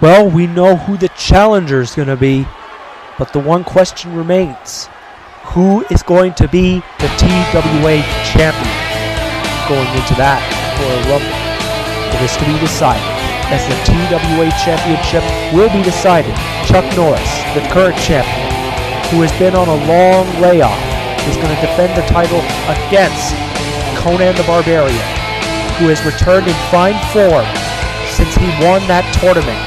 Well, we know who the challenger is going to be, but the one question remains. Who is going to be the TWA champion going into that Royal Rumble? It is to be decided, as the TWA championship will be decided. Chuck Norris, the current champion, who has been on a long layoff, is going to defend the title against Conan the Barbarian, who has returned in fine form since he won that tournament.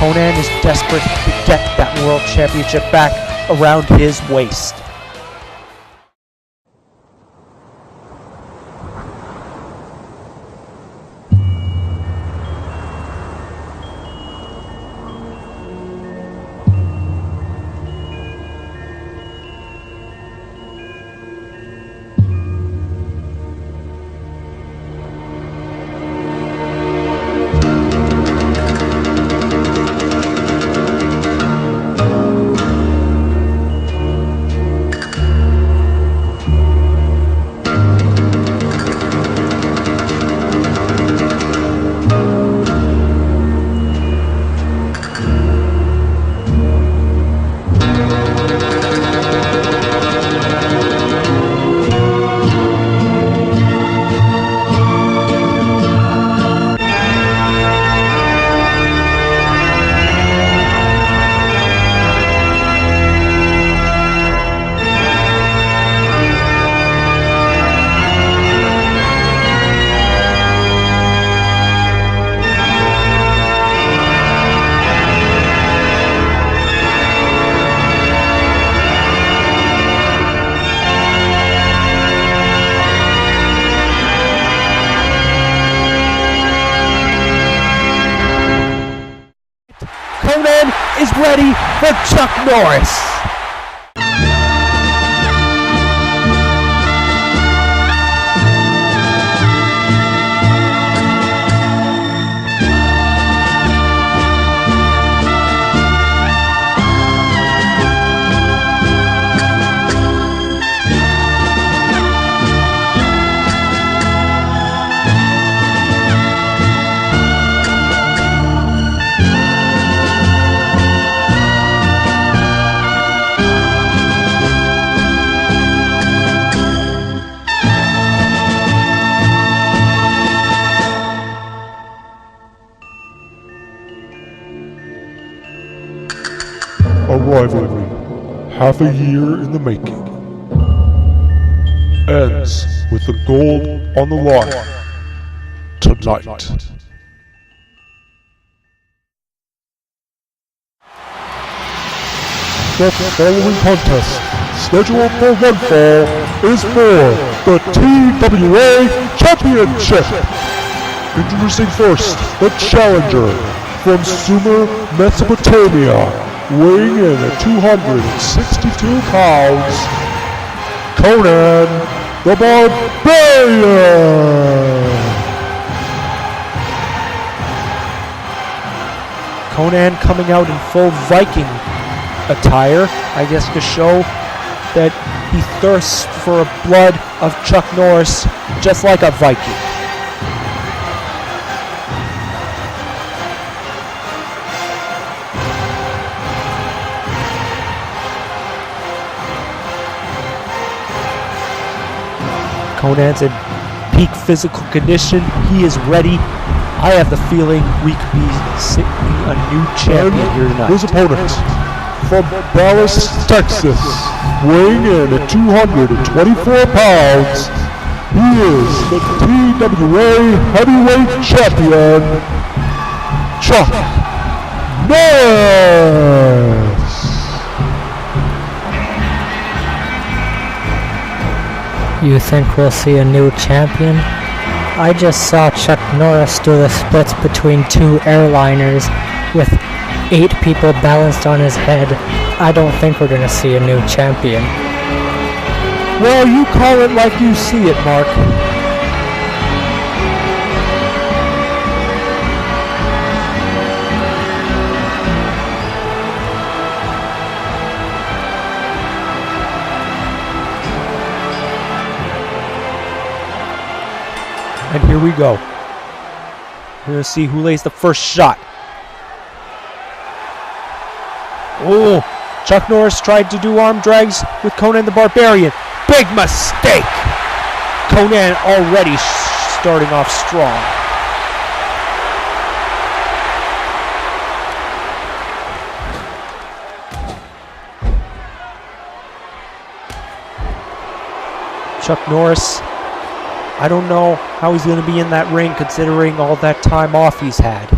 Conan is desperate to get that World Championship back around his waist. Conan is ready for Chuck Norris. A rivalry, half a year in the making, ends with the gold on the line tonight. The following contest, scheduled for one fall, is for the TWA Championship. Introducing first, the challenger from Sumer, Mesopotamia, weighing in at 262 pounds, Conan the Barbarian! Conan coming out in full Viking attire, I guess to show that he thirsts for the blood of Chuck Norris just like a Viking. Conan's in peak physical condition. He is ready. I have the feeling we could be seeing a new champion here tonight. His opponent, from Dallas, Texas, weighing in at 224 pounds, he is the TWA Heavyweight Champion, Chuck Norris! You think we'll see a new champion? I just saw Chuck Norris do the splits between two airliners with 8 people balanced on his head. I don't think we're gonna see a new champion. Well, you call it like you see it, Mark. And here we go. We're going to see who lays the first shot Oh, Chuck Norris tried to do arm drags with Conan the Barbarian. Big mistake! Conan already starting off strong. Chuck Norris, I don't know how he's going to be in that ring considering all that time off he's had.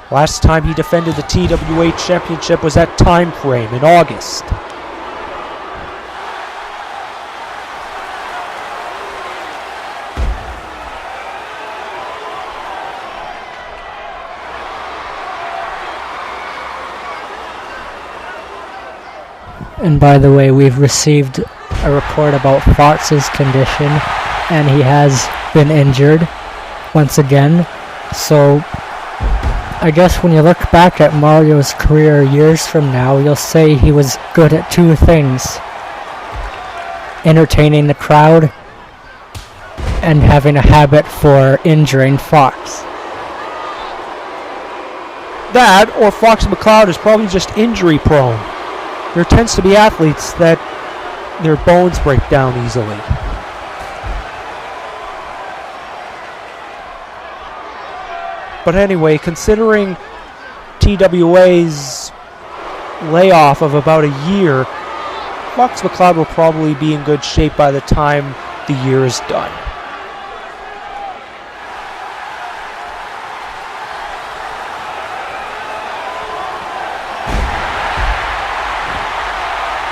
Last time he defended the TWA Championship was at Time Frame in August. And by the way, we've received a report about Fox's condition, and he has been injured once again. So I guess when you look back at Mario's career years from now, you'll say he was good at two things: entertaining the crowd and having a habit for injuring Fox. That, or Fox McCloud is probably just injury prone. There tends to be athletes that their bones break down easily. But anyway, considering TWA's layoff of about a year, Fox McCloud will probably be in good shape by the time the year is done.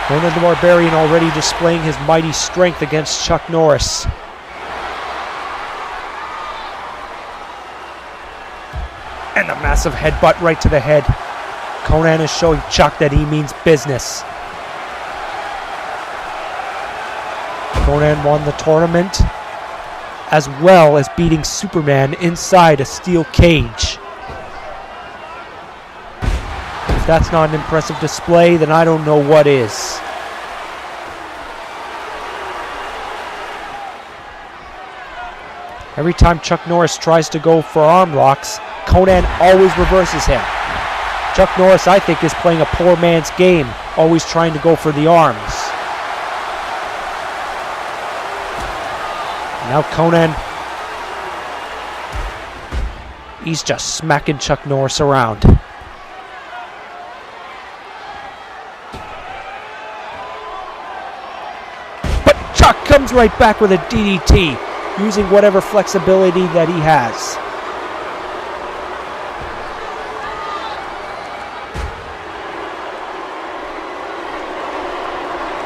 Conan the Barbarian already displaying his mighty strength against Chuck Norris. And a massive headbutt right to the head. Conan is showing Chuck that he means business. Conan won the tournament, as well as beating Superman inside a steel cage. If that's not an impressive display, then I don't know what is. Every time Chuck Norris tries to go for arm locks, Conan always reverses him. Chuck Norris, I think, is playing a poor man's game, always trying to go for the arms. Now Conan, he's just smacking Chuck Norris around. But Chuck comes right back with a DDT, using whatever flexibility that he has.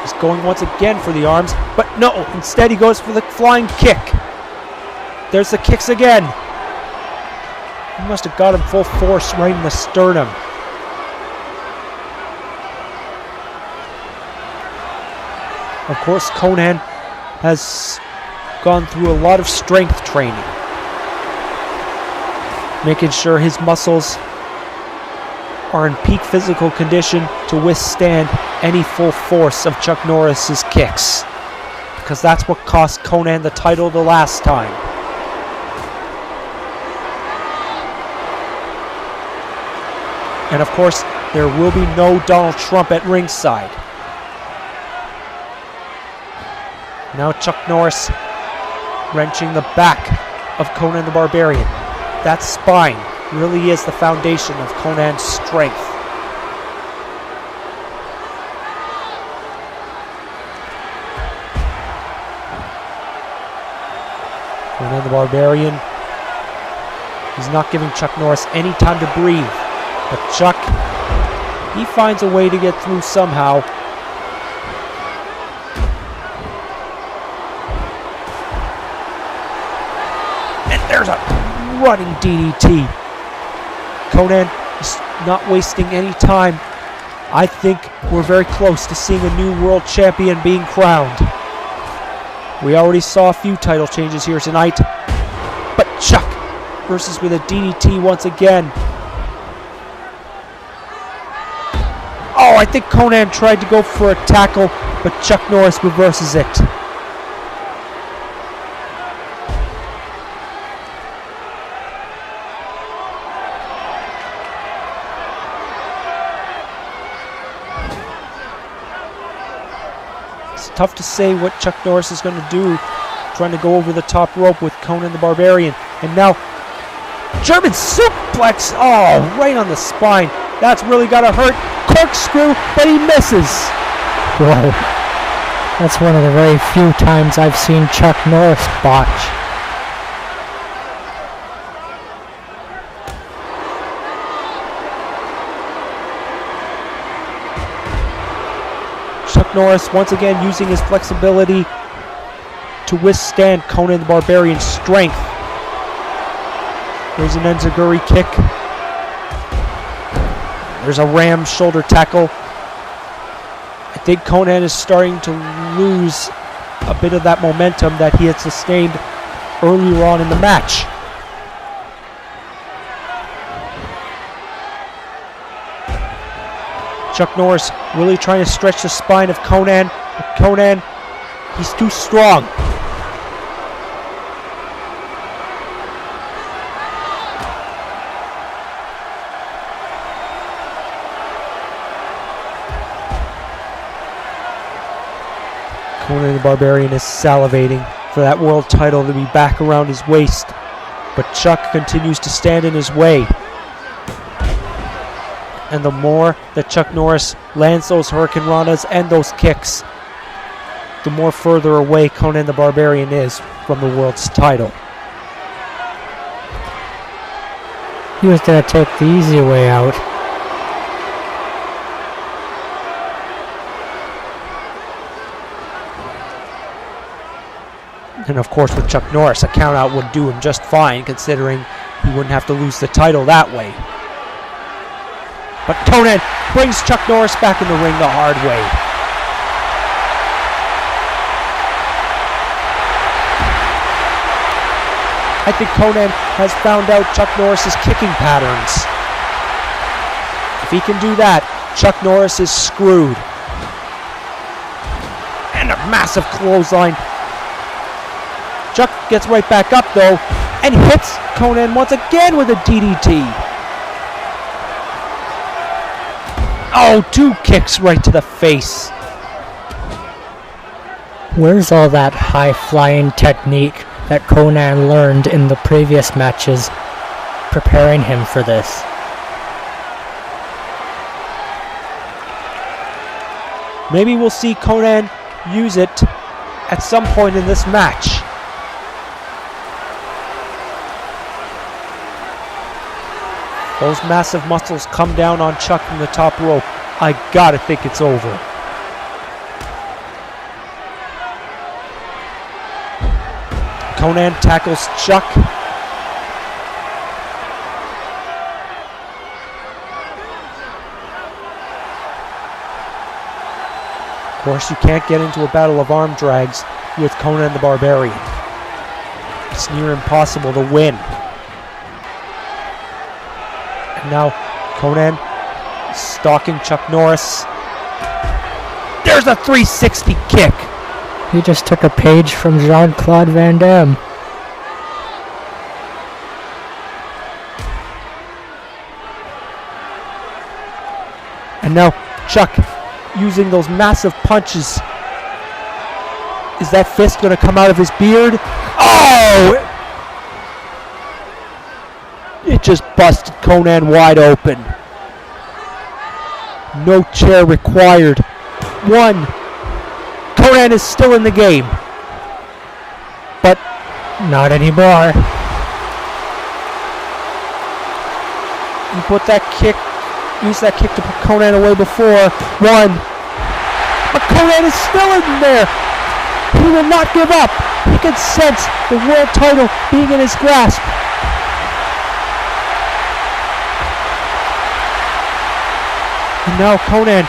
He's going once again for the arms, but no, instead he goes for the flying kick. There's the kicks again. He must have got him full force right in the sternum. Of course, Conan has gone through a lot of strength training, making sure his muscles are in peak physical condition to withstand any full force of Chuck Norris's kicks, because that's what cost Conan the title the last time. And of course, there will be no Donald Trump at ringside. Now Chuck Norris wrenching the back of Conan the Barbarian. That spine really is the foundation of Conan's strength. Conan the Barbarian, he's not giving Chuck Norris any time to breathe. But Chuck, he finds a way to get through somehow. There's a running DDT. Conan is not wasting any time. I think we're very close to seeing a new world champion being crowned. We already saw a few title changes here tonight. But Chuck versus with a DDT once again. Oh, I think Conan tried to go for a tackle, but Chuck Norris reverses it. tough to say what Chuck Norris is going to do, trying to go over the top rope with Conan the Barbarian. And now, German suplex, oh, right on the spine. That's really got to hurt. Corkscrew, but he misses. Whoa. That's one of the very few times I've seen Chuck Norris botch. Chuck Norris once again using his flexibility to withstand Conan the Barbarian's strength. There's an enziguri kick. There's a ram shoulder tackle. I think Conan is starting to lose a bit of that momentum that he had sustained earlier on in the match. Chuck Norris really trying to stretch the spine of Conan. But Conan, he's too strong. Conan the Barbarian is salivating for that world title to be back around his waist. But Chuck continues to stand in his way. And the more that Chuck Norris lands those Hurricane Ranas and those kicks, the more further away Conan the Barbarian is from the world's title. He was going to take the easy way out. And of course with Chuck Norris, a count out would do him just fine, considering he wouldn't have to lose the title that way. But Conan brings Chuck Norris back in the ring the hard way. I think Conan has found out Chuck Norris's kicking patterns. If he can do that, Chuck Norris is screwed. And a massive clothesline. Chuck gets right back up though, and hits Conan once again with a DDT. Oh, 2 kicks right to the face. Where's all that high-flying technique that Conan learned in the previous matches, preparing him for this? Maybe we'll see Conan use it at some point in this match. Those massive muscles come down on Chuck from the top rope. I gotta think it's over. Conan tackles Chuck. Of course, you can't get into a battle of arm drags with Conan the Barbarian. It's near impossible to win. And now Conan stalking Chuck Norris. There's a 360 kick. He just took a page from Jean-Claude Van Damme. And now Chuck using those massive punches. Is that fist going to come out of his beard? Oh! It just busted Conan wide open. No chair required. 1. Conan is still in the game. But not anymore. He put that kick, used that kick to put Conan away before. 1. But Conan is still in there. He will not give up. He can sense the world title being in his grasp. And now Conan,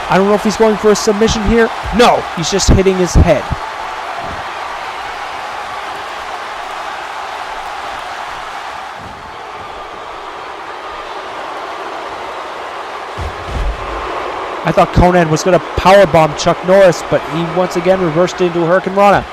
I don't know if he's going for a submission here. No, he's just hitting his head. I thought Conan was going to powerbomb Chuck Norris, but he once again reversed into a Hurricane Rana.